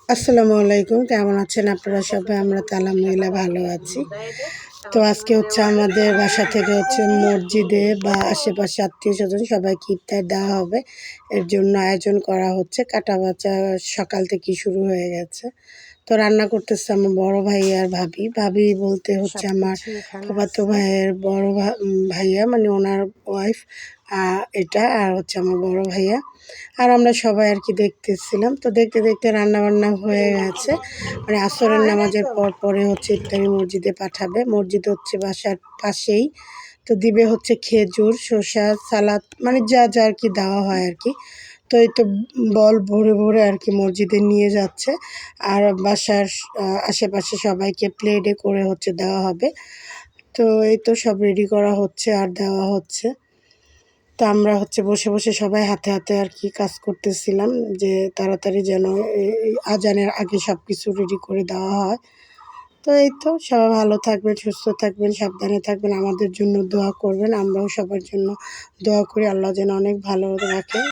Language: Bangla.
আসসালামু আলাইকুম, কেমন আছেন আপনারা সবাই? আমরা তো আলহামদুলিল্লাহ ভালো আছি। তো আজকে হচ্ছে আমাদের বাসা থেকে হচ্ছে মসজিদে বা আশেপাশে আত্মীয়-স্বজন সবাইকে ইফতার দেওয়া হবে। এর জন্য আয়োজন করা হচ্ছে। কাটা-বাছা সকাল থেকেই শুরু হয়ে গেছে। তো রান্না করতেছে আমার বড় ভাই আর ভাবি। ভাবি বলতে হচ্ছে আমার ফুফাতো ভাইয়ের বড় ভাইয়া, মানে ওনার ওয়াইফ। এটা আর হচ্ছে আমার বড় ভাইয়া। আর আমরা সবাই আর কি দেখতেছিলাম। তো দেখতে দেখতে রান্নাবান্না হয়ে গেছে। মানে আসরের নামাজের পরে হচ্ছে ইফতারি মসজিদে পাঠাবে। মসজিদ হচ্ছে বাসার পাশেই। তো দিবে হচ্ছে খেজুর, শসা, সালাদ, মানে যা যা আর কি দেওয়া হয় আর কি। তো এই তো বল ভরে ভরে আর কি মসজিদে নিয়ে যাচ্ছে। আর বাসার আশেপাশে সবাইকে প্লেটে করে হচ্ছে দেওয়া হবে। তো এই তো সব রেডি করা হচ্ছে আর দেওয়া হচ্ছে। তো আমরা হচ্ছে বসে বসে সবাই হাতে হাতে আর কি কাজ করতেছিলাম, যে তাড়াতাড়ি যেন এই আজানের আগে সব কিছু রেডি করে দেওয়া হয়। তো এই তো সবাই ভালো থাকবেন, সুস্থ থাকবেন, সাবধানে থাকবেন, আমাদের জন্য দোয়া করবেন। আমরাও সবার জন্য দোয়া করি, আল্লাহ যেন অনেক ভালো রাখে।